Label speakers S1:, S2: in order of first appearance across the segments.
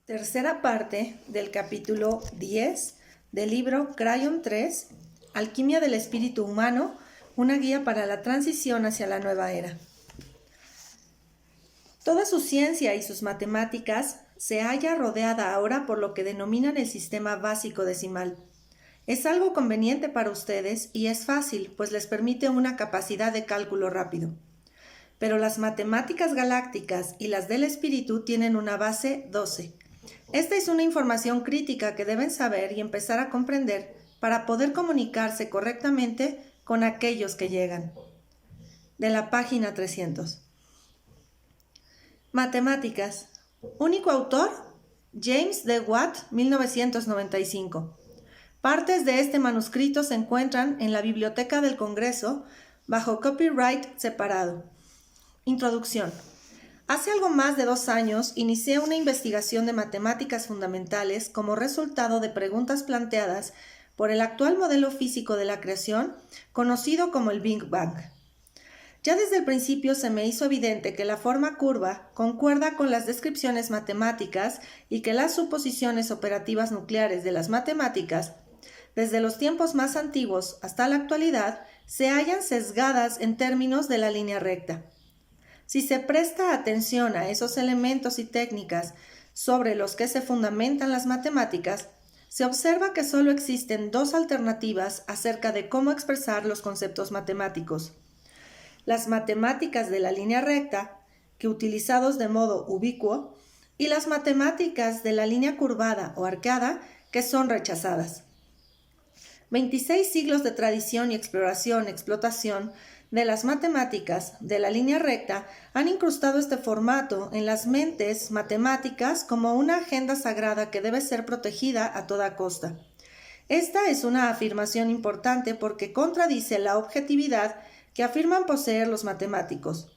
S1: Tercera parte del capítulo 10 del libro Cryon 3, Alquimia del Espíritu Humano, una guía para la transición hacia la nueva era. Toda su ciencia y sus matemáticas se halla rodeada ahora por lo que denominan el sistema básico decimal. Es algo conveniente para ustedes y es fácil, pues les permite una capacidad de cálculo rápido. Pero las matemáticas galácticas y las del espíritu tienen una base 12. Esta es una información crítica que deben saber y empezar a comprender para poder comunicarse correctamente con aquellos que llegan. De la página 300. Matemáticas. Único autor, James D. Watt, 1995. Partes de este manuscrito se encuentran en la Biblioteca del Congreso bajo copyright separado. Introducción. Hace algo más de 2 años inicié una investigación de matemáticas fundamentales como resultado de preguntas planteadas por el actual modelo físico de la creación, conocido como el Big Bang. Ya desde el principio se me hizo evidente que la forma curva concuerda con las descripciones matemáticas y que las suposiciones operativas nucleares de las matemáticas, desde los tiempos más antiguos hasta la actualidad, se hallan sesgadas en términos de la línea recta. Si se presta atención a esos elementos y técnicas sobre los que se fundamentan las matemáticas, se observa que solo existen 2 alternativas acerca de cómo expresar los conceptos matemáticos. Las matemáticas de la línea recta, que utilizados de modo ubicuo, y las matemáticas de la línea curvada o arqueada, que son rechazadas. 26 siglos de tradición y exploración, de las matemáticas de la línea recta han incrustado este formato en las mentes matemáticas como una agenda sagrada que debe ser protegida a toda costa. Esta es una afirmación importante porque contradice la objetividad que afirman poseer los matemáticos.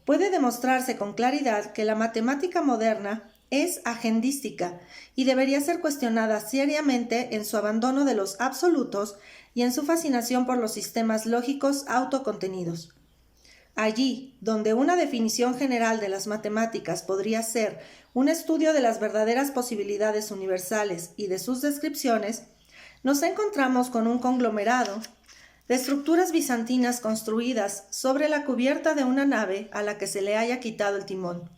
S1: Puede demostrarse con claridad que la matemática moderna es agendística y debería ser cuestionada seriamente en su abandono de los absolutos y en su fascinación por los sistemas lógicos autocontenidos. Allí, donde una definición general de las matemáticas podría ser un estudio de las verdaderas posibilidades universales y de sus descripciones, nos encontramos con un conglomerado de estructuras bizantinas construidas sobre la cubierta de una nave a la que se le haya quitado el timón.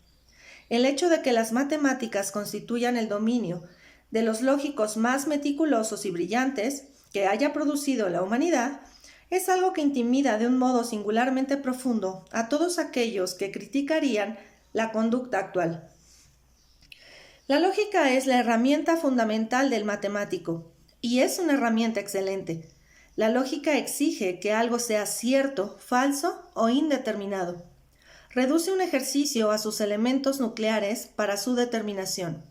S1: El hecho de que las matemáticas constituyan el dominio de los lógicos más meticulosos y brillantes que haya producido la humanidad es algo que intimida de un modo singularmente profundo a todos aquellos que criticarían la conducta actual. La lógica es la herramienta fundamental del matemático, y es una herramienta excelente. La lógica exige que algo sea cierto, falso o indeterminado. Reduce un ejercicio a sus elementos nucleares para su determinación.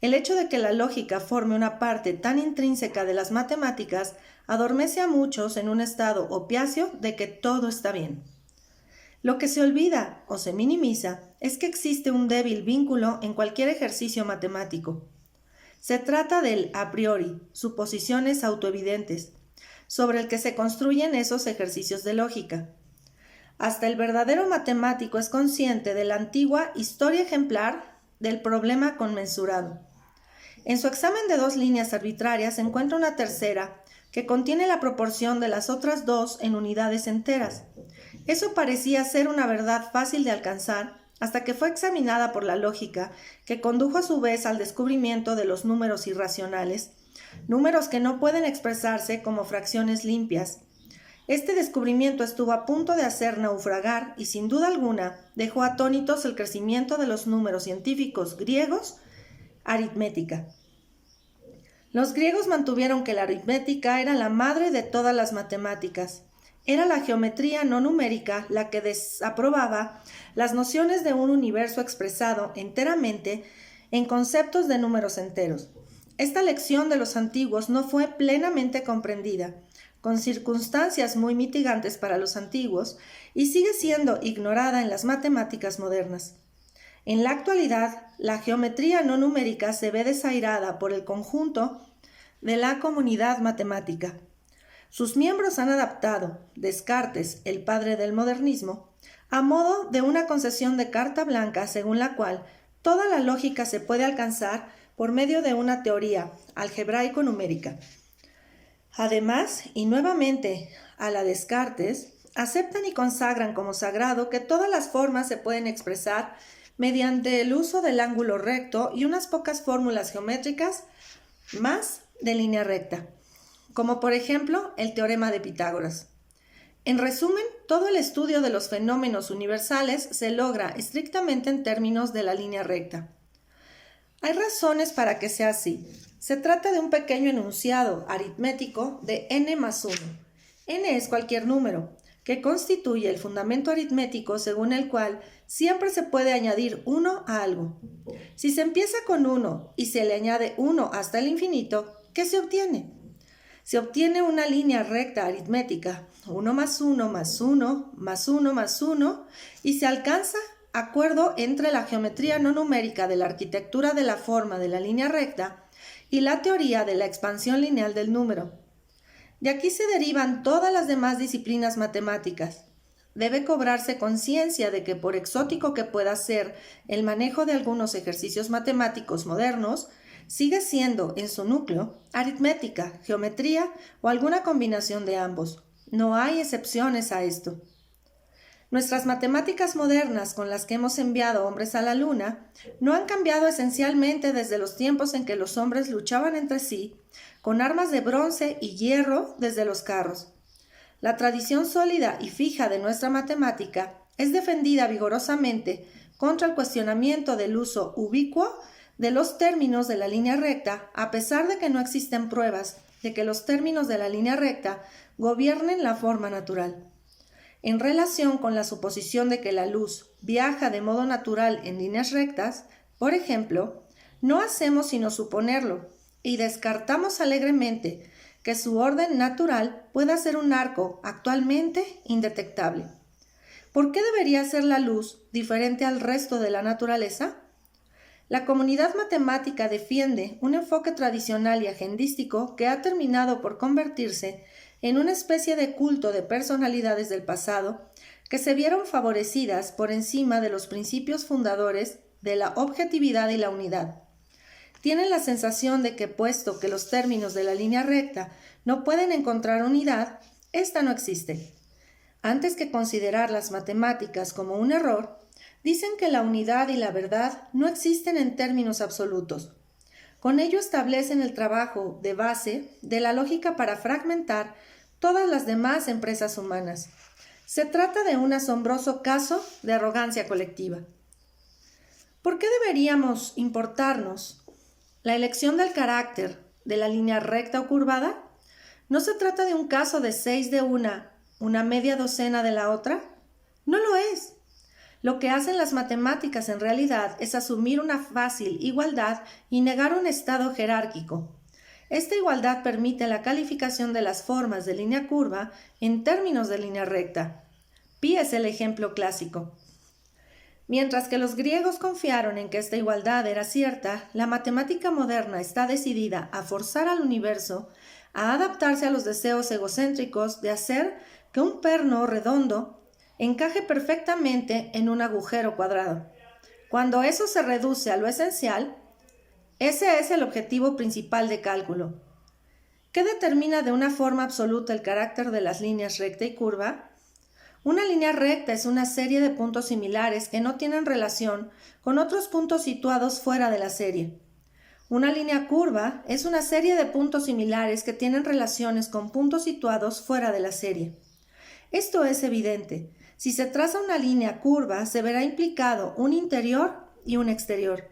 S1: El hecho de que la lógica forme una parte tan intrínseca de las matemáticas adormece a muchos en un estado opiáceo de que todo está bien. Lo que se olvida o se minimiza es que existe un débil vínculo en cualquier ejercicio matemático. Se trata del a priori, suposiciones autoevidentes, sobre el que se construyen esos ejercicios de lógica. Hasta el verdadero matemático es consciente de la antigua historia ejemplar del problema conmensurado. En su examen de 2 líneas arbitrarias se encuentra una tercera que contiene la proporción de las otras 2 en unidades enteras. Eso parecía ser una verdad fácil de alcanzar hasta que fue examinada por la lógica, que condujo a su vez al descubrimiento de los números irracionales, números que no pueden expresarse como fracciones limpias. Este descubrimiento estuvo a punto de hacer naufragar y sin duda alguna dejó atónitos el crecimiento de los números científicos griegos, aritmética. Los griegos mantuvieron que la aritmética era la madre de todas las matemáticas. Era la geometría no numérica la que desaprobaba las nociones de un universo expresado enteramente en conceptos de números enteros. Esta lección de los antiguos no fue plenamente comprendida, con circunstancias muy mitigantes para los antiguos, y sigue siendo ignorada en las matemáticas modernas. En la actualidad, la geometría no numérica se ve desairada por el conjunto de la comunidad matemática. Sus miembros han adaptado Descartes, el padre del modernismo, a modo de una concesión de carta blanca según la cual toda la lógica se puede alcanzar por medio de una teoría algebraico-numérica. Además, y nuevamente a la Descartes, aceptan y consagran como sagrado que todas las formas se pueden expresar mediante el uso del ángulo recto y unas pocas fórmulas geométricas más de línea recta, como por ejemplo el teorema de Pitágoras. En resumen, todo el estudio de los fenómenos universales se logra estrictamente en términos de la línea recta. Hay razones para que sea así. Se trata de un pequeño enunciado aritmético de n más 1. N es cualquier número, que constituye el fundamento aritmético según el cual siempre se puede añadir 1 a algo. Si se empieza con 1 y se le añade 1 hasta el infinito, ¿qué se obtiene? Se obtiene una línea recta aritmética, 1 más 1 más 1 más 1 más 1, y se alcanza acuerdo entre la geometría no numérica de la arquitectura de la forma de la línea recta y la teoría de la expansión lineal del número. De aquí se derivan todas las demás disciplinas matemáticas. Debe cobrarse conciencia de que por exótico que pueda ser el manejo de algunos ejercicios matemáticos modernos, sigue siendo en su núcleo aritmética, geometría o alguna combinación de ambos. No hay excepciones a esto. Nuestras matemáticas modernas con las que hemos enviado hombres a la Luna no han cambiado esencialmente desde los tiempos en que los hombres luchaban entre sí con armas de bronce y hierro desde los carros. La tradición sólida y fija de nuestra matemática es defendida vigorosamente contra el cuestionamiento del uso ubicuo de los términos de la línea recta, a pesar de que no existen pruebas de que los términos de la línea recta gobiernen la forma natural. En relación con la suposición de que la luz viaja de modo natural en líneas rectas, por ejemplo, no hacemos sino suponerlo y descartamos alegremente que su orden natural pueda ser un arco actualmente indetectable. ¿Por qué debería ser la luz diferente al resto de la naturaleza? La comunidad matemática defiende un enfoque tradicional y agendístico que ha terminado por convertirse en una especie de culto de personalidades del pasado que se vieron favorecidas por encima de los principios fundadores de la objetividad y la unidad. Tienen la sensación de que, puesto que los términos de la línea recta no pueden encontrar unidad, ésta no existe. Antes que considerar las matemáticas como un error, dicen que la unidad y la verdad no existen en términos absolutos. Con ello establecen el trabajo de base de la lógica para fragmentar todas las demás empresas humanas. Se trata de un asombroso caso de arrogancia colectiva. ¿Por qué deberíamos importarnos la elección del carácter de la línea recta o curvada? ¿No se trata de un caso de 6 de una media docena de la otra? No lo es. Lo que hacen las matemáticas en realidad es asumir una fácil igualdad y negar un estado jerárquico. Esta igualdad permite la calificación de las formas de línea curva en términos de línea recta. Pi es el ejemplo clásico. Mientras que los griegos confiaron en que esta igualdad era cierta, la matemática moderna está decidida a forzar al universo a adaptarse a los deseos egocéntricos de hacer que un perno redondo encaje perfectamente en un agujero cuadrado. Cuando eso se reduce a lo esencial, ese es el objetivo principal de cálculo. ¿Qué determina de una forma absoluta el carácter de las líneas recta y curva? Una línea recta es una serie de puntos similares que no tienen relación con otros puntos situados fuera de la serie. Una línea curva es una serie de puntos similares que tienen relaciones con puntos situados fuera de la serie. Esto es evidente. Si se traza una línea curva, se verá implicado un interior y un exterior.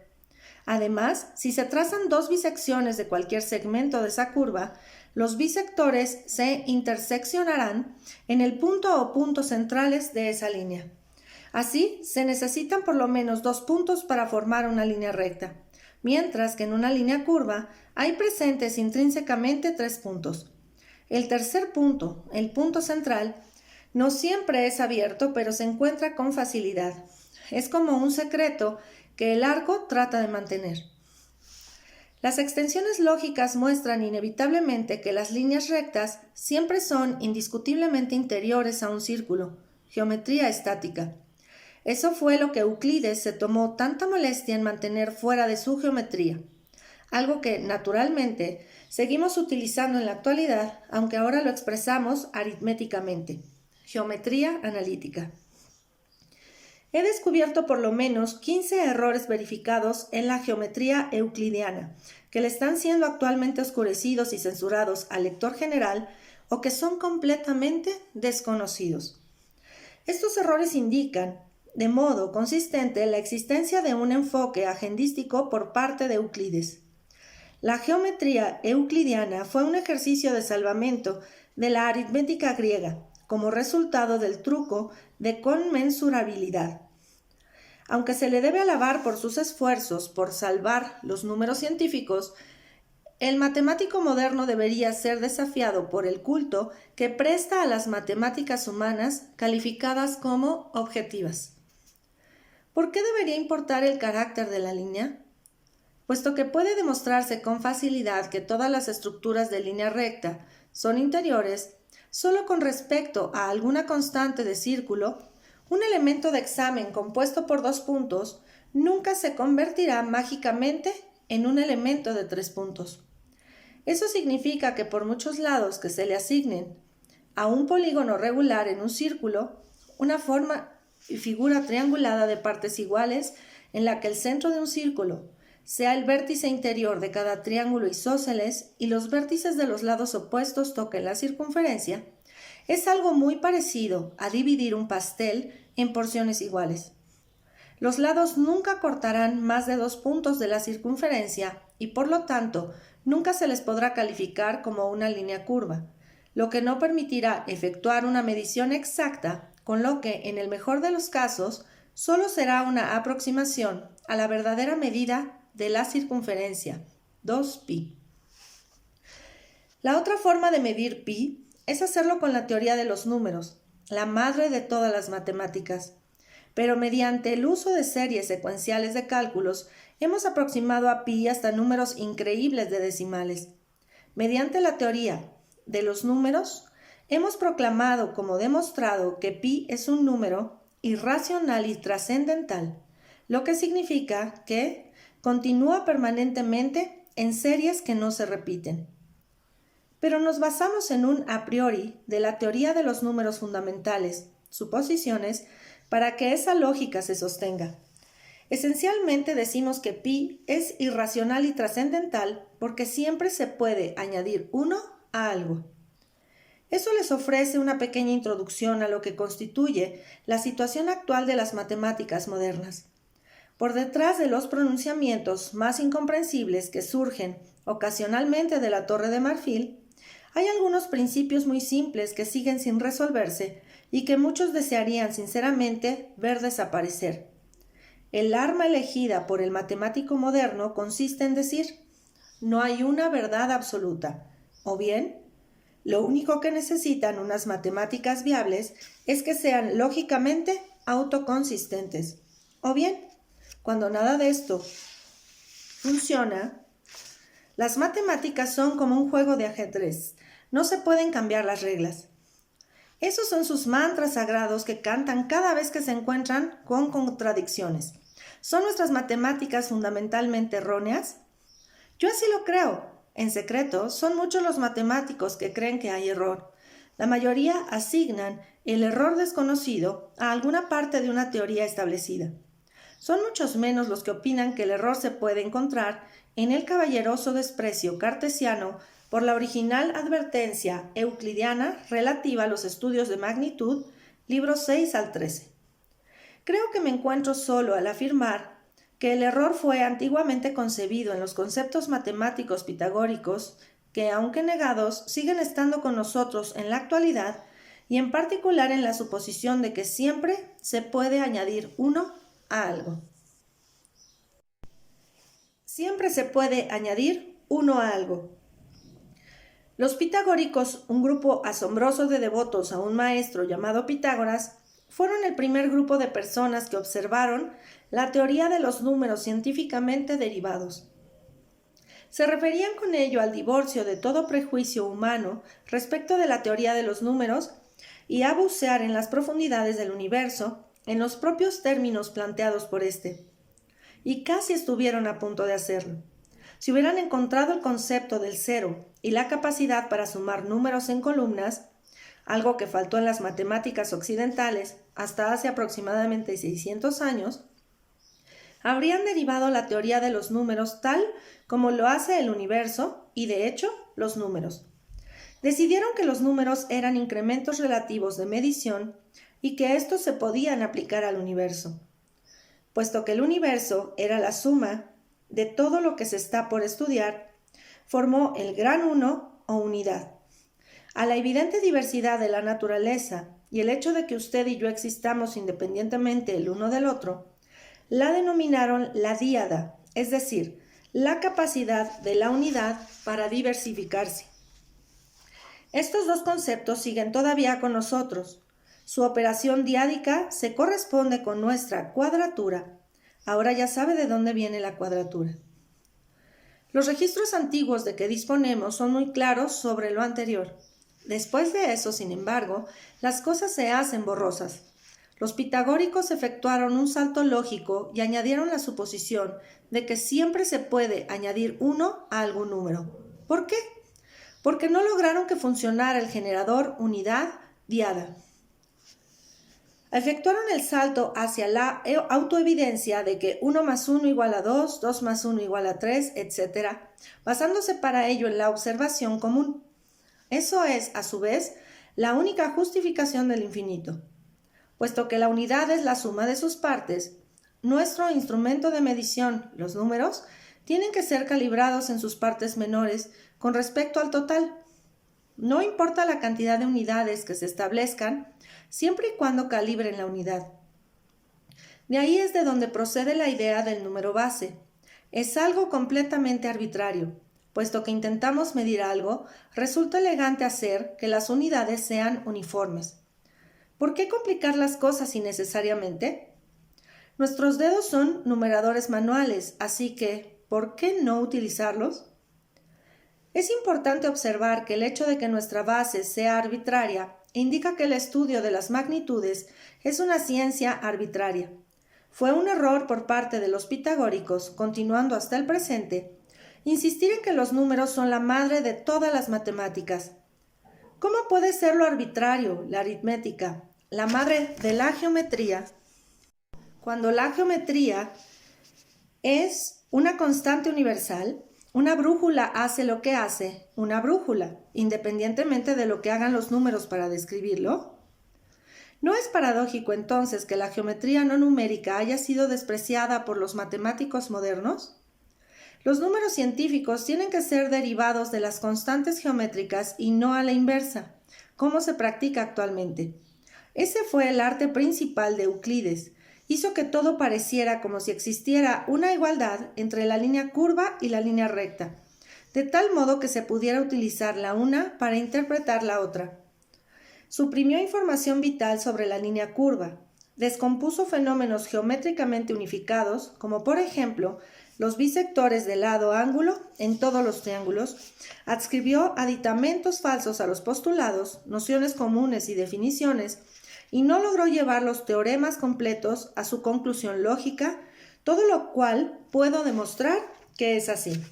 S1: Además, si se trazan dos bisecciones de cualquier segmento de esa curva, los bisectores se interseccionarán en el punto o puntos centrales de esa línea. Así, se necesitan por lo menos 2 puntos para formar una línea recta, mientras que en una línea curva hay presentes intrínsecamente 3 puntos. El tercer punto, el punto central, no siempre es abierto, pero se encuentra con facilidad. Es como un secreto que el arco trata de mantener. Las extensiones lógicas muestran inevitablemente que las líneas rectas siempre son indiscutiblemente interiores a un círculo, geometría estática. Eso fue lo que Euclides se tomó tanta molestia en mantener fuera de su geometría, algo que, naturalmente, seguimos utilizando en la actualidad, aunque ahora lo expresamos aritméticamente. Geometría analítica. He descubierto por lo menos 15 errores verificados en la geometría euclidiana, que le están siendo actualmente oscurecidos y censurados al lector general o que son completamente desconocidos. Estos errores indican, de modo consistente, la existencia de un enfoque agendístico por parte de Euclides. La geometría euclidiana fue un ejercicio de salvamento de la aritmética griega, como resultado del truco de conmensurabilidad. Aunque se le debe alabar por sus esfuerzos por salvar los números científicos, el matemático moderno debería ser desafiado por el culto que presta a las matemáticas humanas calificadas como objetivas. ¿Por qué debería importar el carácter de la línea? Puesto que puede demostrarse con facilidad que todas las estructuras de línea recta son interiores, solo con respecto a alguna constante de círculo, un elemento de examen compuesto por 2 puntos nunca se convertirá mágicamente en un elemento de 3 puntos. Eso significa que por muchos lados que se le asignen a un polígono regular en un círculo, una forma y figura triangulada de partes iguales en la que el centro de un círculo sea el vértice interior de cada triángulo isósceles y los vértices de los lados opuestos toquen la circunferencia, es algo muy parecido a dividir un pastel en porciones iguales. Los lados nunca cortarán más de 2 puntos de la circunferencia y por lo tanto nunca se les podrá calificar como una línea curva, lo que no permitirá efectuar una medición exacta, con lo que, en el mejor de los casos, solo será una aproximación a la verdadera medida de la circunferencia, 2pi. La otra forma de medir pi es hacerlo con la teoría de los números, la madre de todas las matemáticas. Pero mediante el uso de series secuenciales de cálculos, hemos aproximado a pi hasta números increíbles de decimales. Mediante la teoría de los números, hemos proclamado como demostrado que pi es un número irracional y trascendental, lo que significa que continúa permanentemente en series que no se repiten. Pero nos basamos en un a priori de la teoría de los números fundamentales, suposiciones, para que esa lógica se sostenga. Esencialmente decimos que pi es irracional y trascendental porque siempre se puede añadir 1 a algo. Eso les ofrece una pequeña introducción a lo que constituye la situación actual de las matemáticas modernas. Por detrás de los pronunciamientos más incomprensibles que surgen ocasionalmente de la Torre de Marfil, hay algunos principios muy simples que siguen sin resolverse y que muchos desearían sinceramente ver desaparecer. El arma elegida por el matemático moderno consiste en decir: no hay una verdad absoluta, o bien, lo único que necesitan unas matemáticas viables es que sean lógicamente autoconsistentes, o bien, cuando nada de esto funciona, las matemáticas son como un juego de ajedrez, no se pueden cambiar las reglas. Esos son sus mantras sagrados que cantan cada vez que se encuentran con contradicciones. ¿Son nuestras matemáticas fundamentalmente erróneas? Yo así lo creo. En secreto, son muchos los matemáticos que creen que hay error. La mayoría asignan el error desconocido a alguna parte de una teoría establecida. Son muchos menos los que opinan que el error se puede encontrar en el caballeroso desprecio cartesiano por la original advertencia euclidiana relativa a los estudios de magnitud, libros 6 al 13. Creo que me encuentro solo al afirmar que el error fue antiguamente concebido en los conceptos matemáticos pitagóricos que, aunque negados, siguen estando con nosotros en la actualidad y en particular en la suposición de que siempre se puede añadir 1 a algo. Siempre se puede añadir 1 a algo. Los pitagóricos, un grupo asombroso de devotos a un maestro llamado Pitágoras, fueron el primer grupo de personas que observaron la teoría de los números científicamente derivados. Se referían con ello al divorcio de todo prejuicio humano respecto de la teoría de los números y a bucear en las profundidades del universo en los propios términos planteados por este, y casi estuvieron a punto de hacerlo. Si hubieran encontrado el concepto del cero y la capacidad para sumar números en columnas, algo que faltó en las matemáticas occidentales hasta hace aproximadamente 600 años, habrían derivado la teoría de los números tal como lo hace el universo y, de hecho, los números. Decidieron que los números eran incrementos relativos de medición y que estos se podían aplicar al universo. Puesto que el universo era la suma de todo lo que se está por estudiar, formó el gran uno o unidad. A la evidente diversidad de la naturaleza y el hecho de que usted y yo existamos independientemente el uno del otro, la denominaron la díada, es decir, la capacidad de la unidad para diversificarse. Estos dos conceptos siguen todavía con nosotros. Su operación diádica se corresponde con nuestra cuadratura. Ahora ya sabe de dónde viene la cuadratura. Los registros antiguos de que disponemos son muy claros sobre lo anterior. Después de eso, sin embargo, las cosas se hacen borrosas. Los pitagóricos efectuaron un salto lógico y añadieron la suposición de que siempre se puede añadir 1 a algún número. ¿Por qué? Porque no lograron que funcionara el generador unidad-diada. Efectuaron el salto hacia la autoevidencia de que 1 más 1 igual a 2, 2 más 1 igual a 3, etc., basándose para ello en la observación común. Eso es, a su vez, la única justificación del infinito. Puesto que la unidad es la suma de sus partes, nuestro instrumento de medición, los números, tienen que ser calibrados en sus partes menores con respecto al total. No importa la cantidad de unidades que se establezcan, siempre y cuando calibren la unidad. De ahí es de donde procede la idea del número base. Es algo completamente arbitrario. Puesto que intentamos medir algo, resulta elegante hacer que las unidades sean uniformes. ¿Por qué complicar las cosas innecesariamente? Nuestros dedos son numeradores manuales, así que, ¿por qué no utilizarlos? Es importante observar que el hecho de que nuestra base sea arbitraria indica que el estudio de las magnitudes es una ciencia arbitraria. Fue un error por parte de los pitagóricos, continuando hasta el presente, insistir en que los números son la madre de todas las matemáticas. ¿Cómo puede ser lo arbitrario, la aritmética, la madre de la geometría, cuando la geometría es una constante universal? Una brújula hace lo que hace una brújula, independientemente de lo que hagan los números para describirlo. ¿No es paradójico entonces que la geometría no numérica haya sido despreciada por los matemáticos modernos? Los números científicos tienen que ser derivados de las constantes geométricas y no a la inversa, como se practica actualmente. Ese fue el arte principal de Euclides. Hizo que todo pareciera como si existiera una igualdad entre la línea curva y la línea recta, de tal modo que se pudiera utilizar la una para interpretar la otra. Suprimió información vital sobre la línea curva, descompuso fenómenos geométricamente unificados, como por ejemplo los bisectores de lado-ángulo en todos los triángulos, adscribió aditamentos falsos a los postulados, nociones comunes y definiciones, y no logró llevar los teoremas completos a su conclusión lógica, todo lo cual puedo demostrar que es así.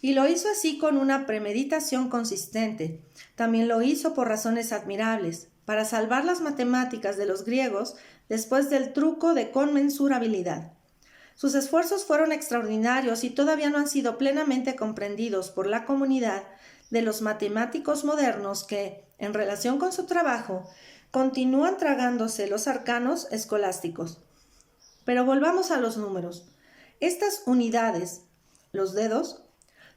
S1: Y lo hizo así con una premeditación consistente. También lo hizo por razones admirables, para salvar las matemáticas de los griegos después del truco de conmensurabilidad. Sus esfuerzos fueron extraordinarios y todavía no han sido plenamente comprendidos por la comunidad de los matemáticos modernos que, en relación con su trabajo, continúan tragándose los arcanos escolásticos. Pero volvamos a los números. Estas unidades, los dedos,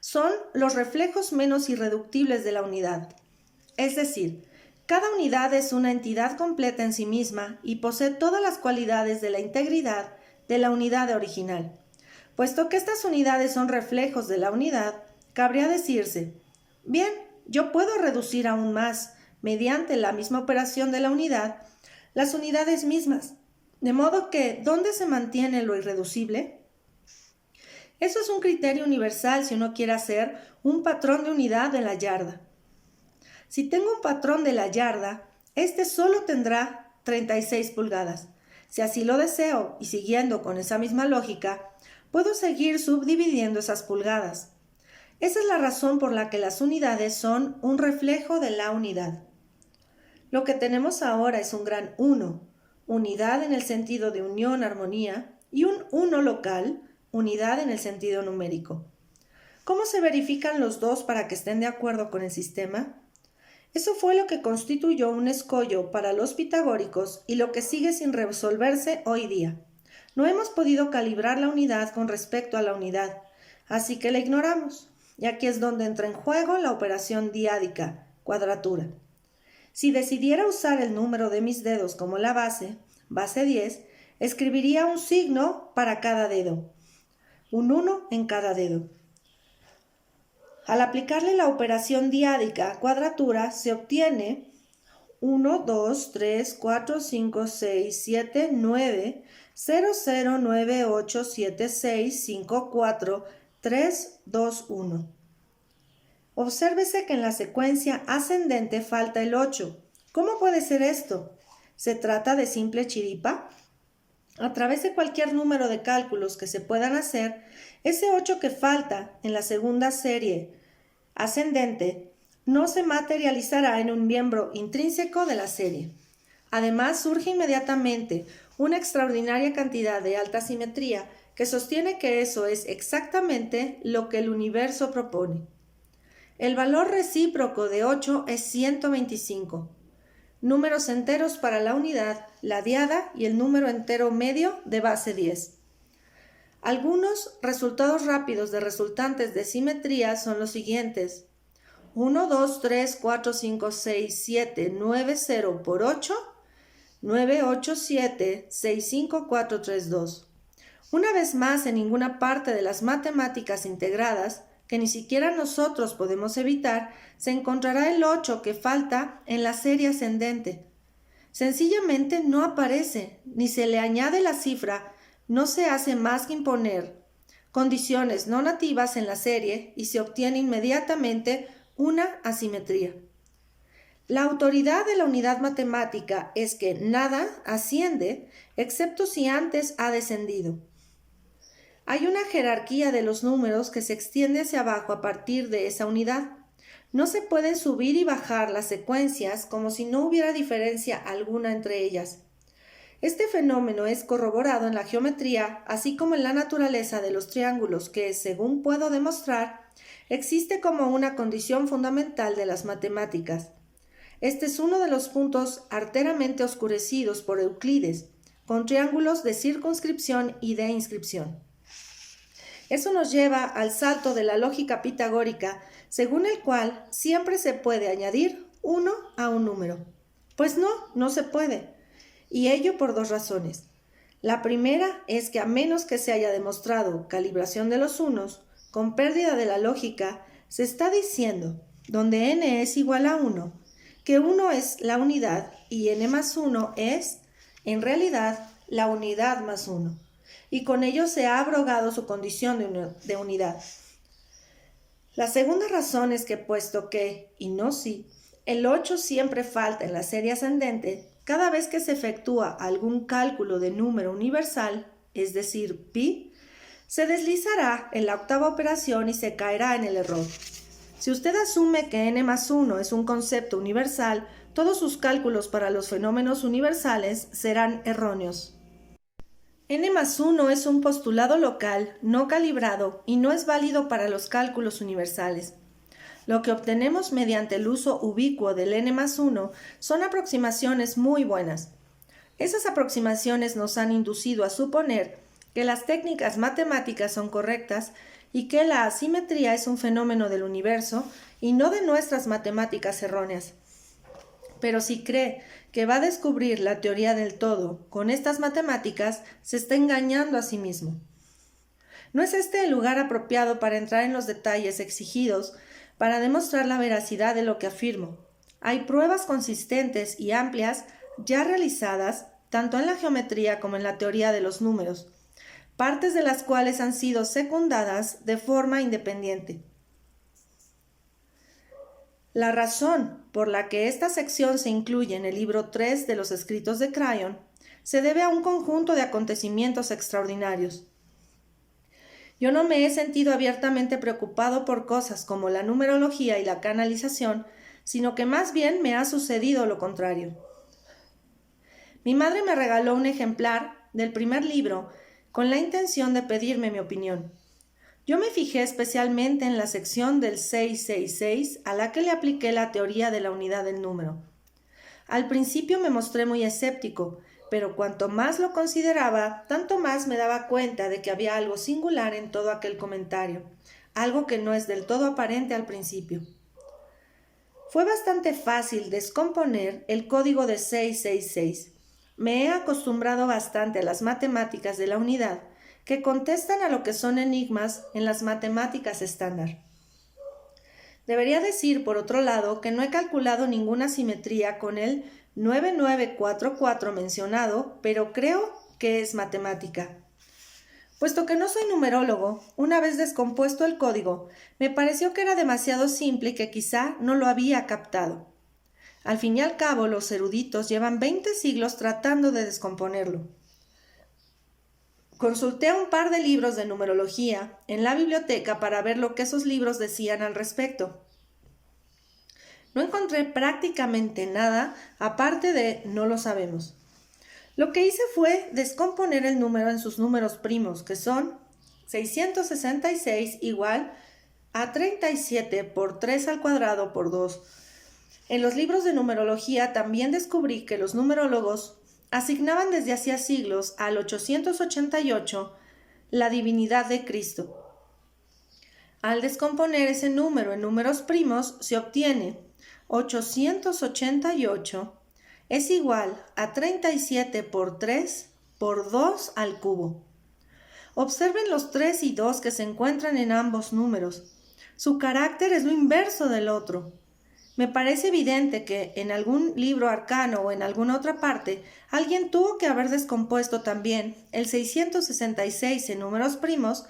S1: son los reflejos menos irreductibles de la unidad. Es decir, cada unidad es una entidad completa en sí misma y posee todas las cualidades de la integridad de la unidad original. Puesto que estas unidades son reflejos de la unidad, cabría decirse, bien, yo puedo reducir aún más, mediante la misma operación de la unidad, las unidades mismas, de modo que, ¿dónde se mantiene lo irreducible? Eso es un criterio universal si uno quiere hacer un patrón de unidad de la yarda. Si tengo un patrón de la yarda, este solo tendrá 36 pulgadas. Si así lo deseo, y siguiendo con esa misma lógica, puedo seguir subdividiendo esas pulgadas. Esa es la razón por la que las unidades son un reflejo de la unidad. Lo que tenemos ahora es un gran uno, unidad en el sentido de unión, armonía, y un uno local, unidad en el sentido numérico. ¿Cómo se verifican los dos para que estén de acuerdo con el sistema? Eso fue lo que constituyó un escollo para los pitagóricos y lo que sigue sin resolverse hoy día. No hemos podido calibrar la unidad con respecto a la unidad, así que la ignoramos. Y aquí es donde entra en juego la operación diádica, cuadratura. Si decidiera usar el número de mis dedos como la base 10, escribiría un signo para cada dedo, un 1 en cada dedo. Al aplicarle la operación diádica cuadratura se obtiene 1, 2, 3, 4, 5, 6, 7, 9, 0, 0, 9, 8, 7, 6, 5, 4, 3, 2, 1. Obsérvese que en la secuencia ascendente falta el 8. ¿Cómo puede ser esto? ¿Se trata de simple chiripa? A través de cualquier número de cálculos que se puedan hacer, ese 8 que falta en la segunda serie ascendente no se materializará en un miembro intrínseco de la serie. Además, surge inmediatamente una extraordinaria cantidad de alta simetría que sostiene que eso es exactamente lo que el universo propone. El valor recíproco de 8 es 125. Números enteros para la unidad, la diada y el número entero medio de base 10. Algunos resultados rápidos de resultantes de simetría son los siguientes. 1, 2, 3, 4, 5, 6, 7, 9, 0 por 8, 9, 8, 7, 6, 5, 4, 3, 2. Una vez más, en ninguna parte de las matemáticas integradas, que ni siquiera nosotros podemos evitar, se encontrará el 8 que falta en la serie ascendente. Sencillamente no aparece, ni se le añade la cifra, no se hace más que imponer condiciones no nativas en la serie y se obtiene inmediatamente una asimetría. La autoridad de la unidad matemática es que nada asciende excepto si antes ha descendido. Hay una jerarquía de los números que se extiende hacia abajo a partir de esa unidad. No se pueden subir y bajar las secuencias como si no hubiera diferencia alguna entre ellas. Este fenómeno es corroborado en la geometría, así como en la naturaleza de los triángulos que, según puedo demostrar, existe como una condición fundamental de las matemáticas. Este es uno de los puntos arteramente oscurecidos por Euclides, con triángulos de circunscripción y de inscripción. Eso nos lleva al salto de la lógica pitagórica, según el cual siempre se puede añadir 1 a un número. Pues no se puede. Y ello por dos razones. La primera es que a menos que se haya demostrado calibración de los unos, con pérdida de la lógica, se está diciendo, donde n es igual a 1, que 1 es la unidad y n más 1 es, en realidad, la unidad más 1. Y con ello se ha abrogado su condición de unidad. La segunda razón es que puesto que, y no si, el 8 siempre falta en la serie ascendente, cada vez que se efectúa algún cálculo de número universal, es decir, pi, se deslizará en la octava operación y se caerá en el error. Si usted asume que n más 1 es un concepto universal, todos sus cálculos para los fenómenos universales serán erróneos. N más 1 es un postulado local, no calibrado, y no es válido para los cálculos universales. Lo que obtenemos mediante el uso ubicuo del n más 1 son aproximaciones muy buenas. Esas aproximaciones nos han inducido a suponer que las técnicas matemáticas son correctas y que la asimetría es un fenómeno del universo y no de nuestras matemáticas erróneas. Pero si cree que va a descubrir la teoría del todo con estas matemáticas, se está engañando a sí mismo. No es este el lugar apropiado para entrar en los detalles exigidos para demostrar la veracidad de lo que afirmo. Hay pruebas consistentes y amplias ya realizadas tanto en la geometría como en la teoría de los números, partes de las cuales han sido secundadas de forma independiente. La razón por la que esta sección se incluye en el libro 3 de los escritos de Crayon se debe a un conjunto de acontecimientos extraordinarios. Yo no me he sentido abiertamente preocupado por cosas como la numerología y la canalización, sino que más bien me ha sucedido lo contrario. Mi madre me regaló un ejemplar del primer libro con la intención de pedirme mi opinión. Yo me fijé especialmente en la sección del 666 a la que le apliqué la teoría de la unidad del número. Al principio me mostré muy escéptico, pero cuanto más lo consideraba, tanto más me daba cuenta de que había algo singular en todo aquel comentario, algo que no es del todo aparente al principio. Fue bastante fácil descomponer el código de 666. Me he acostumbrado bastante a las matemáticas de la unidad, que contestan a lo que son enigmas en las matemáticas estándar. Debería decir, por otro lado, que no he calculado ninguna simetría con el 9944 mencionado, pero creo que es matemática. Puesto que no soy numerólogo, una vez descompuesto el código, me pareció que era demasiado simple y que quizá no lo había captado. Al fin y al cabo, los eruditos llevan 20 siglos tratando de descomponerlo. Consulté un par de libros de numerología en la biblioteca para ver lo que esos libros decían al respecto. No encontré prácticamente nada aparte de no lo sabemos. Lo que hice fue descomponer el número en sus números primos, que son 666 igual a 37 por 3 al cuadrado por 2. En los libros de numerología también descubrí que los numerólogos asignaban desde hacía siglos al 888 la divinidad de Cristo. Al descomponer ese número en números primos, se obtiene 888 es igual a 37 por 3 por 2 al cubo. Observen los 3 y 2 que se encuentran en ambos números. Su carácter es lo inverso del otro. Me parece evidente que en algún libro arcano o en alguna otra parte alguien tuvo que haber descompuesto también el 666 en números primos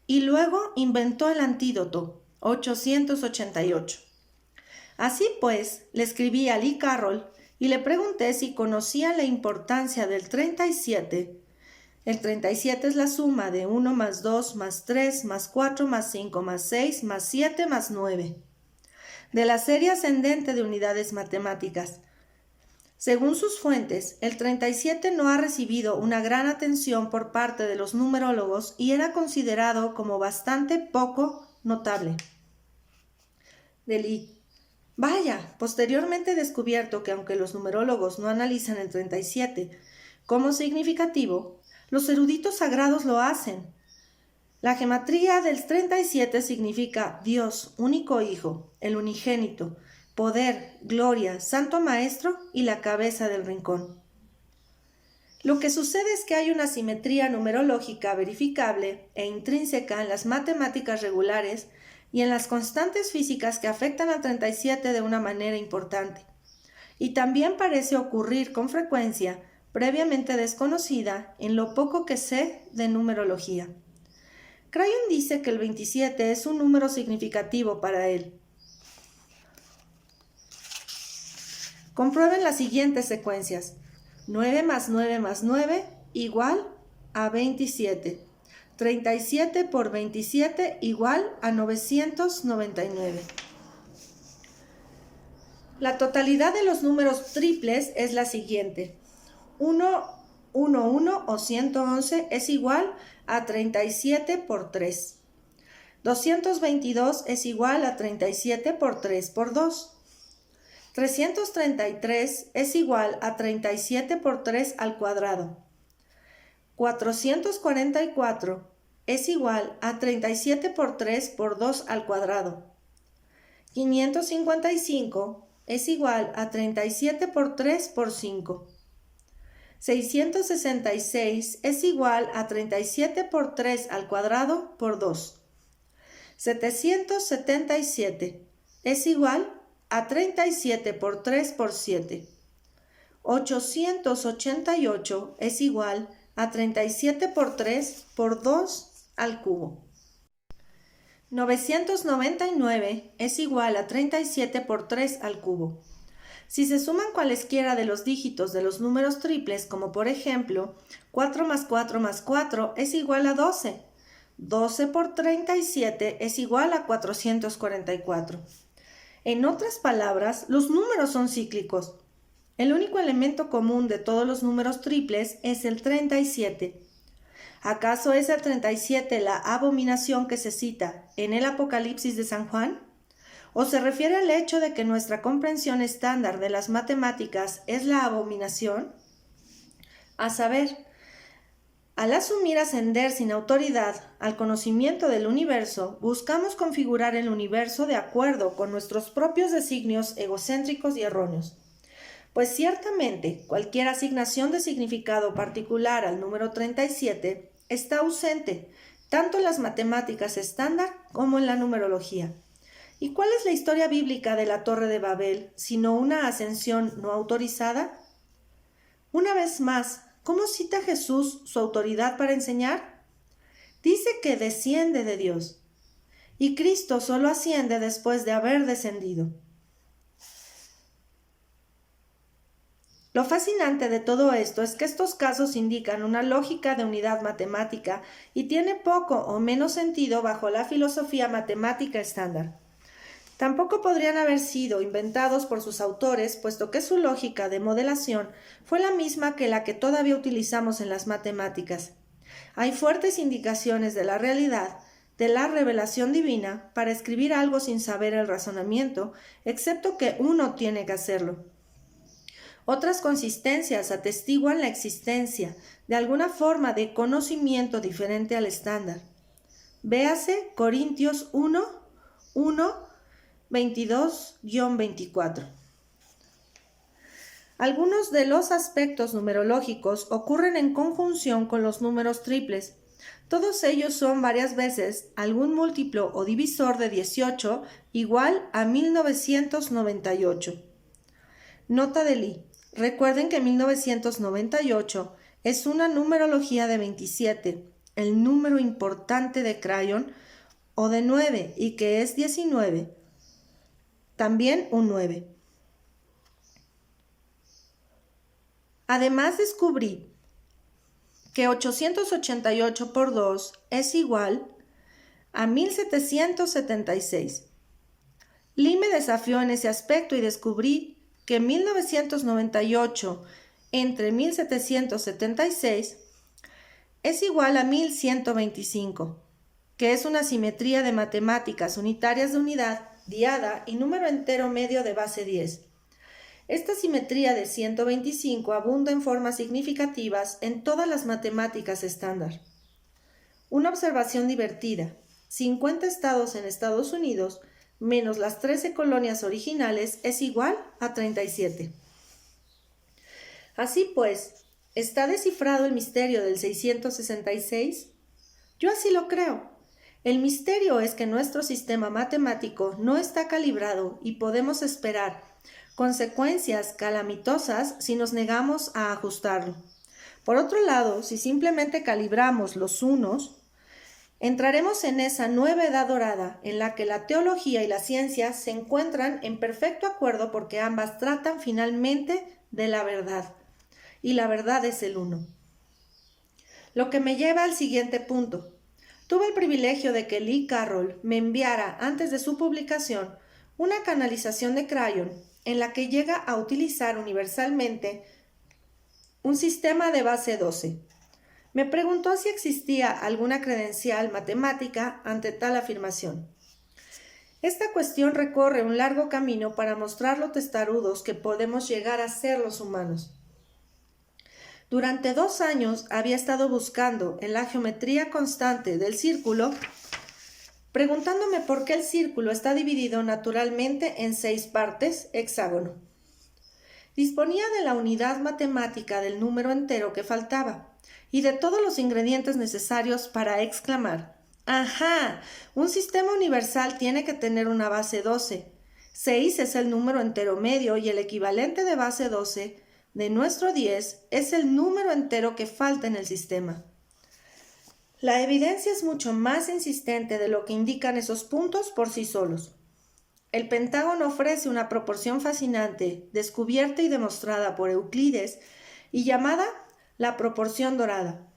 S1: y luego inventó el antídoto, 888. Así pues, le escribí a Lee Carroll y le pregunté si conocía la importancia del 37. El 37 es la suma de 1 más 2 más 3 más 4 más 5 más 6 más 7 más 9. De la serie ascendente de unidades matemáticas. Según sus fuentes, el 37 no ha recibido una gran atención por parte de los numerólogos y era considerado como bastante poco notable. De Lee. Vaya, posteriormente he descubierto que aunque los numerólogos no analizan el 37 como significativo, los eruditos sagrados lo hacen. La gematría del 37 significa Dios, único Hijo, el unigénito, poder, gloria, santo maestro y la cabeza del rincón. Lo que sucede es que hay una simetría numerológica verificable e intrínseca en las matemáticas regulares y en las constantes físicas que afectan al 37 de una manera importante. Y también parece ocurrir con frecuencia, previamente desconocida, en lo poco que sé de numerología. Crayon dice que el 27 es un número significativo para él. Comprueben las siguientes secuencias. 9 más 9 más 9 igual a 27. 37 por 27 igual a 999. La totalidad de los números triples es la siguiente. 1, 1, 1 o 111 es igual a 37 por 3. 222 es igual a 37 por 3 por 2. 333 es igual a 37 por 3 al cuadrado. 444 es igual a 37 por 3 por 2 al cuadrado. 555 es igual a 37 por 3 por 5. 666 es igual a 37 por 3 al cuadrado por 2. 777 es igual a 37 por 3 por 7. 888 es igual a 37 por 3 por 2 al cubo. 999 es igual a 37 por 3 al cubo. Si se suman cualesquiera de los dígitos de los números triples, como por ejemplo 4 más 4 más 4 es igual a 12. 12 por 37 es igual a 444. En otras palabras, los números son cíclicos. El único elemento común de todos los números triples es el 37. ¿Acaso es el 37 la abominación que se cita en el Apocalipsis de San Juan? ¿O se refiere al hecho de que nuestra comprensión estándar de las matemáticas es la abominación? A saber, al asumir ascender sin autoridad al conocimiento del universo, buscamos configurar el universo de acuerdo con nuestros propios designios egocéntricos y erróneos. Pues ciertamente, cualquier asignación de significado particular al número 37 está ausente, tanto en las matemáticas estándar como en la numerología. ¿Y cuál es la historia bíblica de la Torre de Babel, sino una ascensión no autorizada? Una vez más, ¿cómo cita Jesús su autoridad para enseñar? Dice que desciende de Dios, y Cristo solo asciende después de haber descendido. Lo fascinante de todo esto es que estos casos indican una lógica de unidad matemática y tiene poco o menos sentido bajo la filosofía matemática estándar. Tampoco podrían haber sido inventados por sus autores, puesto que su lógica de modelación fue la misma que la que todavía utilizamos en las matemáticas. Hay fuertes indicaciones de la realidad, de la revelación divina, para escribir algo sin saber el razonamiento, excepto que uno tiene que hacerlo. Otras consistencias atestiguan la existencia de alguna forma de conocimiento diferente al estándar. Véase Corintios 1, 22-24. Algunos de los aspectos numerológicos ocurren en conjunción con los números triples. Todos ellos son varias veces algún múltiplo o divisor de 18 igual a 1998. Nota de Lee. Recuerden que 1998 es una numerología de 27, el número importante de Crayon, o de 9, y que es 19. También un 9. Además descubrí que 888 por 2 es igual a 1776. Lee me desafió en ese aspecto y descubrí que 1998 entre 1776 es igual a 1125, que es una simetría de matemáticas unitarias de unidad, diada y número entero medio de base 10. Esta simetría de 125 abunda en formas significativas en todas las matemáticas estándar. Una observación divertida: 50 estados en Estados Unidos menos las 13 colonias originales es igual a 37. Así pues, ¿está descifrado el misterio del 666? Yo así lo creo. El misterio es que nuestro sistema matemático no está calibrado y podemos esperar consecuencias calamitosas si nos negamos a ajustarlo. Por otro lado, si simplemente calibramos los unos, entraremos en esa nueva edad dorada en la que la teología y la ciencia se encuentran en perfecto acuerdo porque ambas tratan finalmente de la verdad, y la verdad es el uno. Lo que me lleva al siguiente punto. Tuve el privilegio de que Lee Carroll me enviara antes de su publicación una canalización de Crayon en la que llega a utilizar universalmente un sistema de base 12. Me preguntó si existía alguna credencial matemática ante tal afirmación. Esta cuestión recorre un largo camino para mostrar lo testarudos que podemos llegar a ser los humanos. Durante 2 años había estado buscando en la geometría constante del círculo, preguntándome por qué el círculo está dividido naturalmente en 6 partes, hexágono. Disponía de la unidad matemática del número entero que faltaba y de todos los ingredientes necesarios para exclamar: ¡ajá! Un sistema universal tiene que tener una base 12. 6 es el número entero medio y el equivalente de base 12 de nuestro 10 es el número entero que falta en el sistema. La evidencia es mucho más insistente de lo que indican esos puntos por sí solos. El pentágono ofrece una proporción fascinante, descubierta y demostrada por Euclides, y llamada la proporción dorada.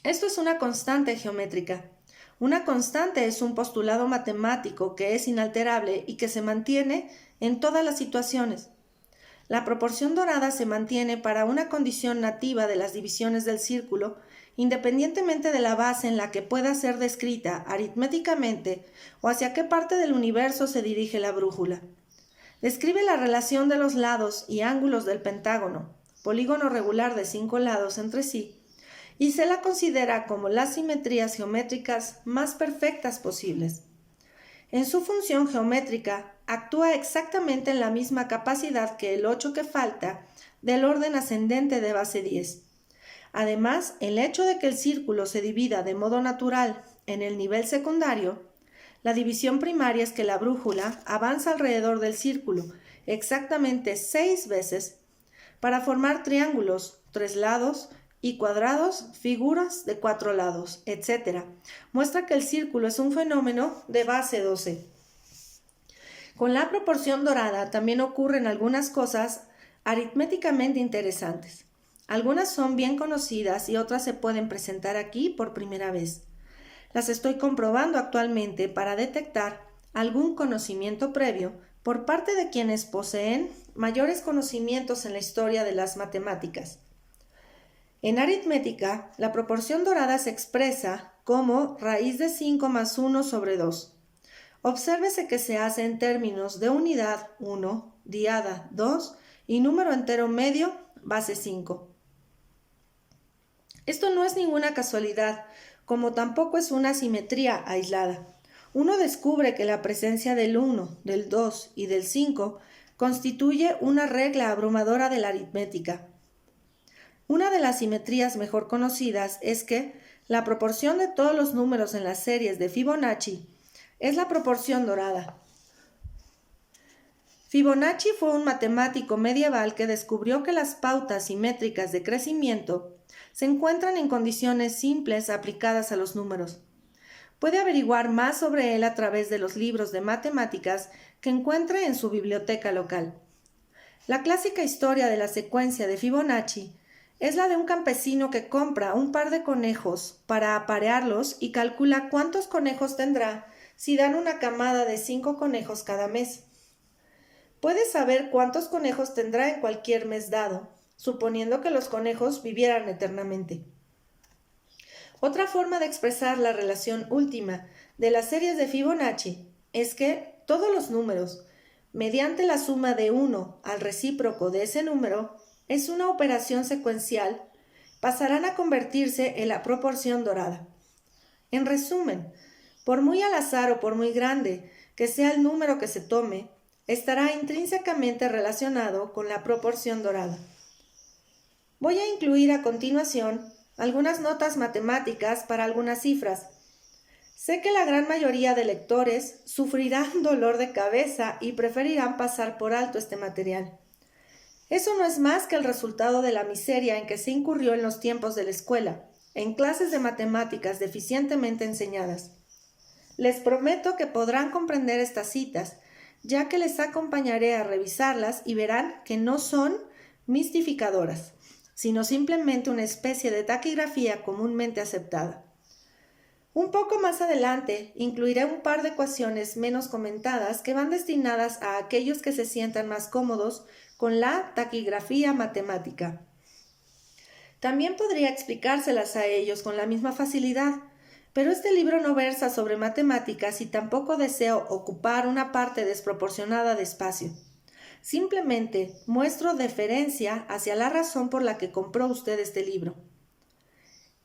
S1: Esto es una constante geométrica. Una constante es un postulado matemático que es inalterable y que se mantiene en todas las situaciones. La proporción dorada se mantiene para una condición nativa de las divisiones del círculo, independientemente de la base en la que pueda ser descrita aritméticamente o hacia qué parte del universo se dirige la brújula. Describe la relación de los lados y ángulos del pentágono, polígono regular de 5 lados entre sí, y se la considera como las simetrías geométricas más perfectas posibles. En su función geométrica, actúa exactamente en la misma capacidad que el 8 que falta del orden ascendente de base 10. Además, el hecho de que el círculo se divida de modo natural en el nivel secundario, la división primaria es que la brújula avanza alrededor del círculo exactamente 6 veces para formar triángulos, 3 lados, y cuadrados, figuras de 4 lados, etc. Muestra que el círculo es un fenómeno de base 12. Con la proporción dorada también ocurren algunas cosas aritméticamente interesantes. Algunas son bien conocidas y otras se pueden presentar aquí por primera vez. Las estoy comprobando actualmente para detectar algún conocimiento previo por parte de quienes poseen mayores conocimientos en la historia de las matemáticas. En aritmética, la proporción dorada se expresa como raíz de 5 más 1 sobre 2. Obsérvese que se hace en términos de unidad 1, diada 2 y número entero medio base 5. Esto no es ninguna casualidad, como tampoco es una simetría aislada. Uno descubre que la presencia del 1, del 2 y del 5 constituye una regla abrumadora de la aritmética. Una de las simetrías mejor conocidas es que la proporción de todos los números en las series de Fibonacci es la proporción dorada. Fibonacci fue un matemático medieval que descubrió que las pautas simétricas de crecimiento se encuentran en condiciones simples aplicadas a los números. Puede averiguar más sobre él a través de los libros de matemáticas que encuentre en su biblioteca local. La clásica historia de la secuencia de Fibonacci es la de un campesino que compra un par de conejos para aparearlos y calcula cuántos conejos tendrá si dan una camada de 5 conejos cada mes. Puede saber cuántos conejos tendrá en cualquier mes dado, suponiendo que los conejos vivieran eternamente. Otra forma de expresar la relación última de las series de Fibonacci es que todos los números, mediante la suma de 1 al recíproco de ese número, es una operación secuencial, pasarán a convertirse en la proporción dorada. En resumen, por muy al azar o por muy grande que sea el número que se tome, estará intrínsecamente relacionado con la proporción dorada. Voy a incluir a continuación algunas notas matemáticas para algunas cifras. Sé que la gran mayoría de lectores sufrirán dolor de cabeza y preferirán pasar por alto este material. Eso no es más que el resultado de la miseria en que se incurrió en los tiempos de la escuela, en clases de matemáticas deficientemente enseñadas. Les prometo que podrán comprender estas citas, ya que les acompañaré a revisarlas y verán que no son mistificadoras, sino simplemente una especie de taquigrafía comúnmente aceptada. Un poco más adelante incluiré un par de ecuaciones menos comentadas que van destinadas a aquellos que se sientan más cómodos con la taquigrafía matemática. También podría explicárselas a ellos con la misma facilidad, pero este libro no versa sobre matemáticas y tampoco deseo ocupar una parte desproporcionada de espacio. Simplemente muestro deferencia hacia la razón por la que compró usted este libro.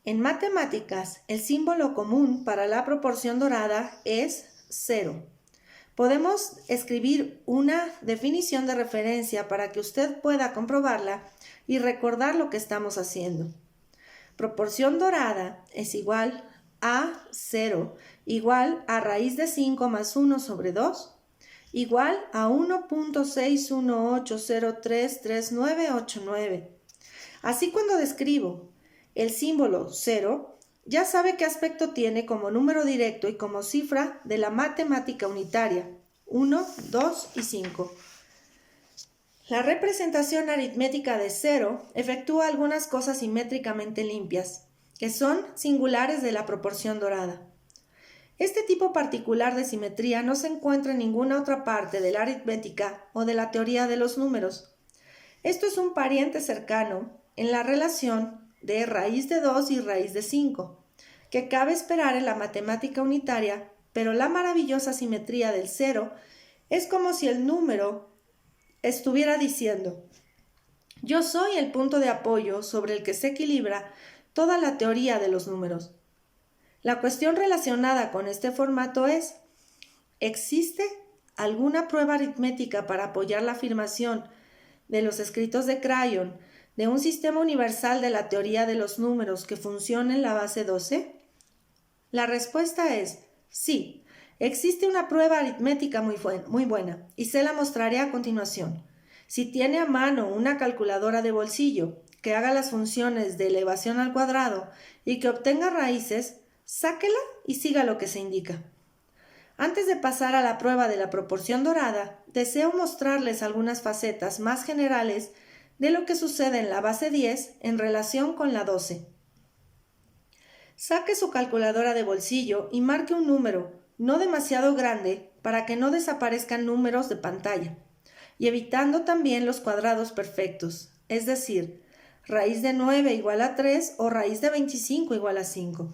S1: En matemáticas, el símbolo común para la proporción dorada es 0. Podemos escribir una definición de referencia para que usted pueda comprobarla y recordar lo que estamos haciendo. Proporción dorada es igual a 0, igual a raíz de 5 más 1 sobre 2, igual a 1.618033989. Así cuando describo el símbolo 0, ya sabe qué aspecto tiene como número directo y como cifra de la matemática unitaria, 1, 2 y 5. La representación aritmética de 0 efectúa algunas cosas simétricamente limpias, que son singulares de la proporción dorada. Este tipo particular de simetría no se encuentra en ninguna otra parte de la aritmética o de la teoría de los números. Esto es un pariente cercano en la relación de raíz de 2 y raíz de 5, que cabe esperar en la matemática unitaria, pero la maravillosa simetría del 0 es como si el número estuviera diciendo: yo soy el punto de apoyo sobre el que se equilibra toda la teoría de los números. La cuestión relacionada con este formato es: ¿existe alguna prueba aritmética para apoyar la afirmación de los escritos de Crayon de un sistema universal de la teoría de los números que funcione en la base 12? La respuesta es sí. Existe una prueba aritmética muy buena y se la mostraré a continuación. Si tiene a mano una calculadora de bolsillo que haga las funciones de elevación al cuadrado y que obtenga raíces, sáquela y siga lo que se indica. Antes de pasar a la prueba de la proporción dorada, deseo mostrarles algunas facetas más generales de lo que sucede en la base 10 en relación con la 12. Saque su calculadora de bolsillo y marque un número no demasiado grande para que no desaparezcan números de pantalla, y evitando también los cuadrados perfectos, es decir, raíz de 9 igual a 3 o raíz de 25 igual a 5.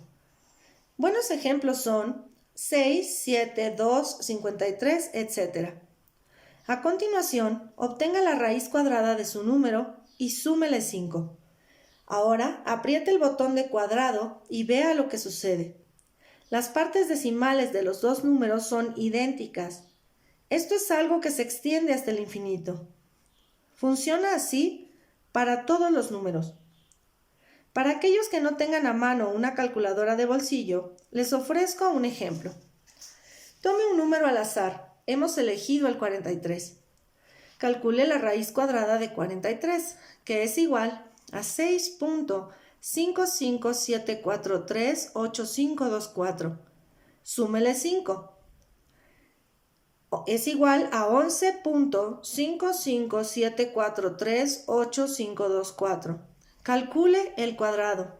S1: Buenos ejemplos son 6, 7, 2, 53, etc. A continuación, obtenga la raíz cuadrada de su número y súmele 5. Ahora apriete el botón de cuadrado y vea lo que sucede. Las partes decimales de los dos números son idénticas. Esto es algo que se extiende hasta el infinito. Funciona así para todos los números. Para aquellos que no tengan a mano una calculadora de bolsillo, les ofrezco un ejemplo. Tome un número al azar. Hemos elegido el 43. Calcule la raíz cuadrada de 43, que es igual a 6.557438524. Súmele 5. Es igual a 11.557438524. Calcule el cuadrado,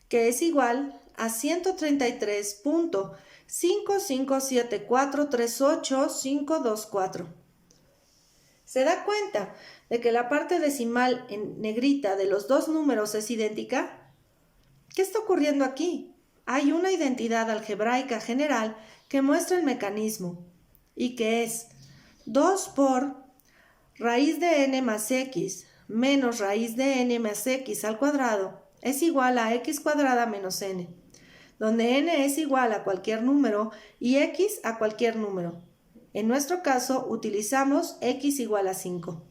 S1: que es igual a 133.557438524. ¿Se da cuenta de que la parte decimal en negrita de los dos números es idéntica? ¿Qué está ocurriendo aquí? Hay una identidad algebraica general que muestra el mecanismo, y que es 2 por raíz de n más x menos raíz de n más x al cuadrado es igual a x cuadrada menos n, donde n es igual a cualquier número y x a cualquier número. En nuestro caso, utilizamos x igual a 5.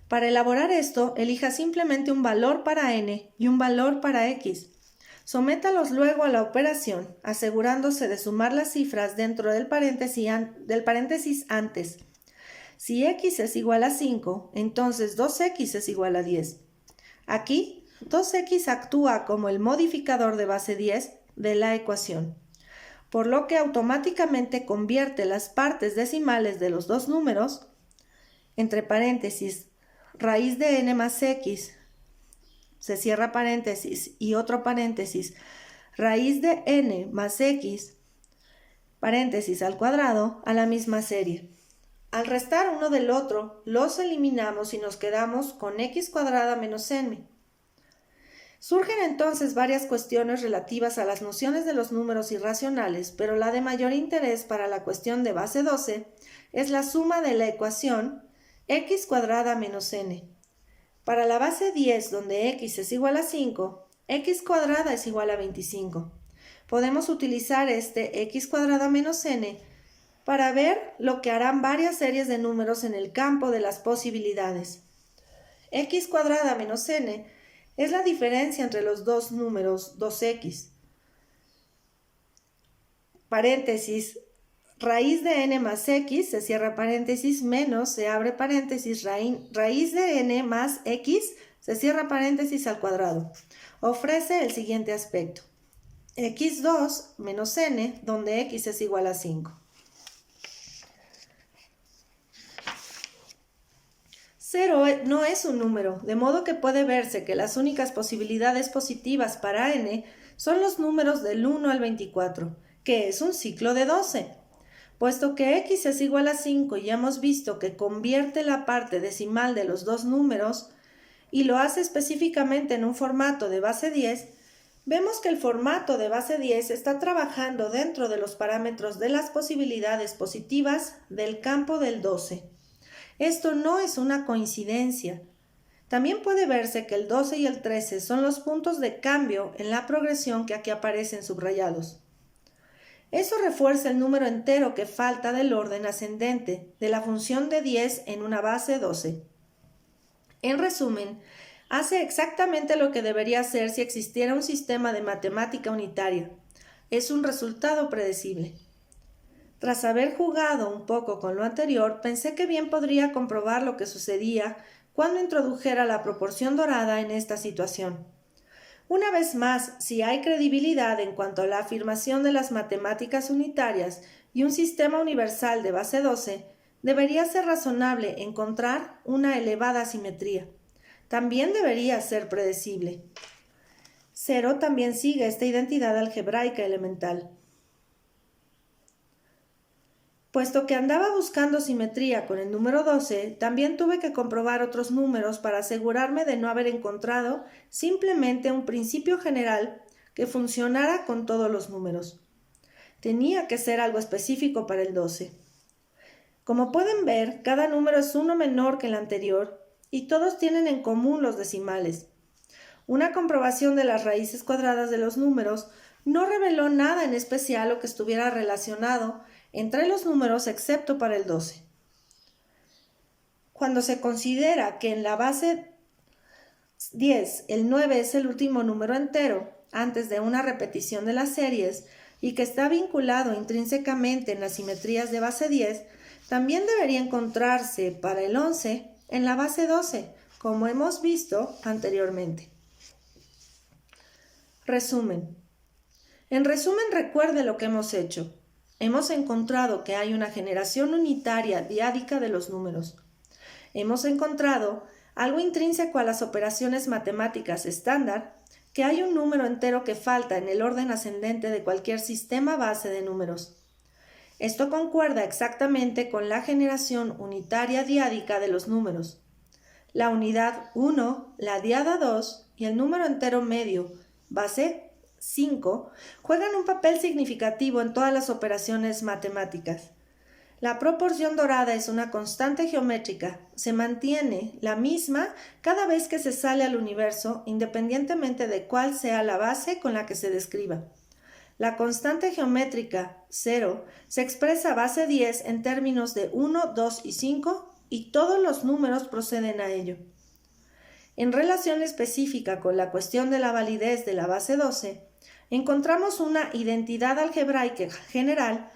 S1: Para elaborar esto, elija simplemente un valor para n y un valor para x. Sométalos luego a la operación, asegurándose de sumar las cifras dentro del paréntesis antes. Si x es igual a 5, entonces 2x es igual a 10. Aquí, 2x actúa como el modificador de base 10 de la ecuación, por lo que automáticamente convierte las partes decimales de los dos números, entre paréntesis, raíz de n más x, se cierra paréntesis y otro paréntesis, raíz de n más x, paréntesis al cuadrado, a la misma serie. Al restar uno del otro, los eliminamos y nos quedamos con x cuadrada menos n. Surgen entonces varias cuestiones relativas a las nociones de los números irracionales, pero la de mayor interés para la cuestión de base 12 es la suma de la ecuación x cuadrada menos n. Para la base 10, donde x es igual a 5, x cuadrada es igual a 25. Podemos utilizar este x cuadrada menos n para ver lo que harán varias series de números en el campo de las posibilidades. X cuadrada menos n es la diferencia entre los dos números 2x. Paréntesis, raíz de n más x, se cierra paréntesis, menos, se abre paréntesis, raíz de n más x se cierra paréntesis al cuadrado. Ofrece el siguiente aspecto. x2 menos n, donde x es igual a 5. 0 no es un número, de modo que puede verse que las únicas posibilidades positivas para n son los números del 1 al 24, que es un ciclo de 12. Puesto que x es igual a 5 y ya hemos visto que convierte la parte decimal de los dos números y lo hace específicamente en un formato de base 10, vemos que el formato de base 10 está trabajando dentro de los parámetros de las posibilidades positivas del campo del 12. Esto no es una coincidencia. También puede verse que el 12 y el 13 son los puntos de cambio en la progresión que aquí aparecen subrayados. Eso refuerza el número entero que falta del orden ascendente de la función de 10 en una base 12. En resumen, hace exactamente lo que debería hacer si existiera un sistema de matemática unitaria. Es un resultado predecible. Tras haber jugado un poco con lo anterior, pensé que bien podría comprobar lo que sucedía cuando introdujera la proporción dorada en esta situación. Una vez más, si hay credibilidad en cuanto a la afirmación de las matemáticas unitarias y un sistema universal de base 12, debería ser razonable encontrar una elevada simetría. También debería ser predecible. 0 también sigue esta identidad algebraica elemental. Puesto que andaba buscando simetría con el número 12, también tuve que comprobar otros números para asegurarme de no haber encontrado simplemente un principio general que funcionara con todos los números. Tenía que ser algo específico para el 12. Como pueden ver, cada número es uno menor que el anterior y todos tienen en común los decimales. Una comprobación de las raíces cuadradas de los números no reveló nada en especial o que estuviera relacionado entre los números excepto para el 12. Cuando se considera que en la base 10 el 9 es el último número entero antes de una repetición de las series y que está vinculado intrínsecamente en las simetrías de base 10, también debería encontrarse para el 11 en la base 12, como hemos visto anteriormente. Resumen. En resumen, recuerde lo que hemos hecho. Hemos encontrado que hay una generación unitaria diádica de los números. Hemos encontrado algo intrínseco a las operaciones matemáticas estándar, que hay un número entero que falta en el orden ascendente de cualquier sistema base de números. Esto concuerda exactamente con la generación unitaria diádica de los números. La unidad 1, la diada 2 y el número entero medio, base 5, juegan un papel significativo en todas las operaciones matemáticas. La proporción dorada es una constante geométrica, se mantiene la misma cada vez que se sale al universo, independientemente de cuál sea la base con la que se describa. La constante geométrica 0 se expresa a base 10 en términos de 1, 2 y 5 y todos los números proceden a ello. En relación específica con la cuestión de la validez de la base 12, encontramos una identidad algebraica general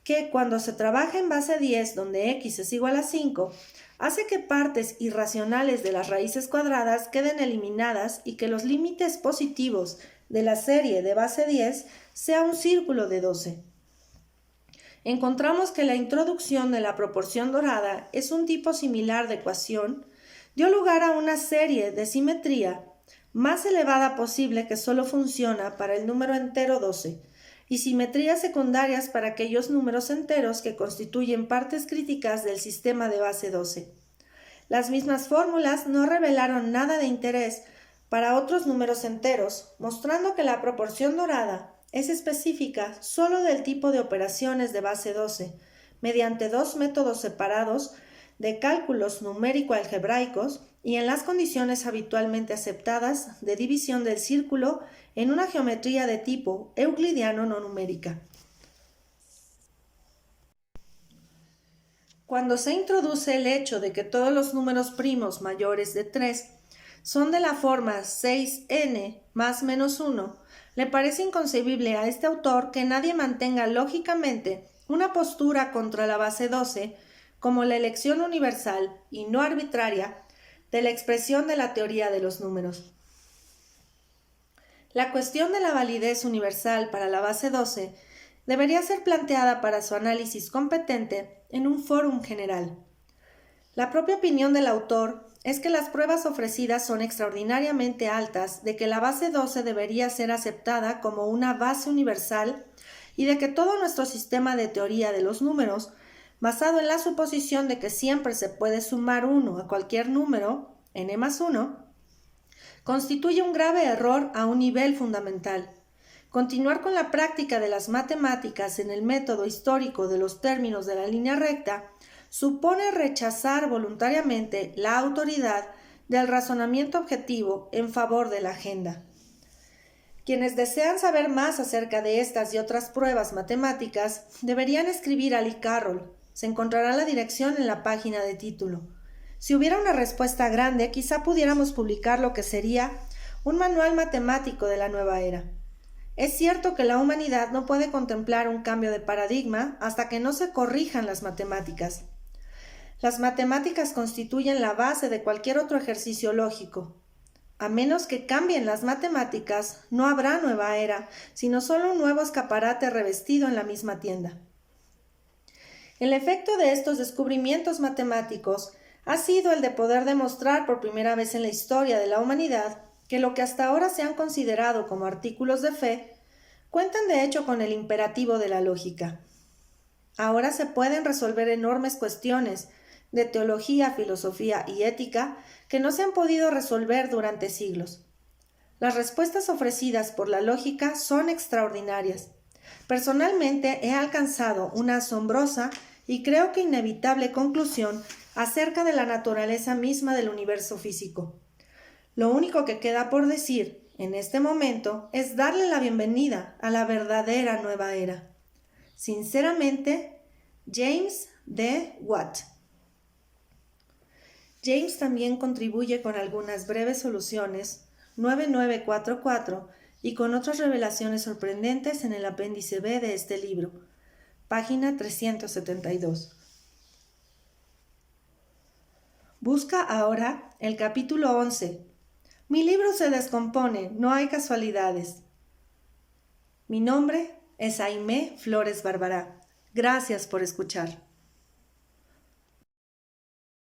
S1: que cuando se trabaja en base 10 donde x es igual a 5, hace que partes irracionales de las raíces cuadradas queden eliminadas y que los límites positivos de la serie de base 10 sea un círculo de 12. Encontramos que la introducción de la proporción dorada es un tipo similar de ecuación, dio lugar a una serie de simetría más elevada posible que solo funciona para el número entero 12, y simetrías secundarias para aquellos números enteros que constituyen partes críticas del sistema de base 12. Las mismas fórmulas no revelaron nada de interés para otros números enteros, mostrando que la proporción dorada es específica solo del tipo de operaciones de base 12, mediante dos métodos separados de cálculos numérico-algebraicos y en las condiciones habitualmente aceptadas de división del círculo en una geometría de tipo euclidiano no numérica. Cuando se introduce el hecho de que todos los números primos mayores de 3 son de la forma 6n más menos 1, le parece inconcebible a este autor que nadie mantenga lógicamente una postura contra la base 12 como la elección universal y no arbitraria de la expresión de la teoría de los números. La cuestión de la validez universal para la base 12 debería ser planteada para su análisis competente en un fórum general. La propia opinión del autor es que las pruebas ofrecidas son extraordinariamente altas de que la base 12 debería ser aceptada como una base universal y de que todo nuestro sistema de teoría de los números, basado en la suposición de que siempre se puede sumar 1 a cualquier número, n más 1, constituye un grave error a un nivel fundamental. Continuar con la práctica de las matemáticas en el método histórico de los términos de la línea recta supone rechazar voluntariamente la autoridad del razonamiento objetivo en favor de la agenda. Quienes desean saber más acerca de estas y otras pruebas matemáticas deberían escribir a Lee Carroll. Se encontrará la dirección en la página de título. Si hubiera una respuesta grande, quizá pudiéramos publicar lo que sería un manual matemático de la nueva era. Es cierto que la humanidad no puede contemplar un cambio de paradigma hasta que no se corrijan las matemáticas. Las matemáticas constituyen la base de cualquier otro ejercicio lógico. A menos que cambien las matemáticas, no habrá nueva era, sino solo un nuevo escaparate revestido en la misma tienda. El efecto de estos descubrimientos matemáticos ha sido el de poder demostrar por primera vez en la historia de la humanidad que lo que hasta ahora se han considerado como artículos de fe cuentan de hecho con el imperativo de la lógica. Ahora se pueden resolver enormes cuestiones de teología, filosofía y ética que no se han podido resolver durante siglos. Las respuestas ofrecidas por la lógica son extraordinarias. Personalmente he alcanzado una asombrosa y creo que inevitable conclusión acerca de la naturaleza misma del universo físico. Lo único que queda por decir en este momento es darle la bienvenida a la verdadera nueva era. Sinceramente, James D. Watt. James también contribuye con algunas breves soluciones 9944 y con otras revelaciones sorprendentes en el apéndice B de este libro, página 372. Busca ahora el capítulo 11. Mi libro se descompone, no hay casualidades. Mi nombre es Aimé Flores Barbará. Gracias por escuchar.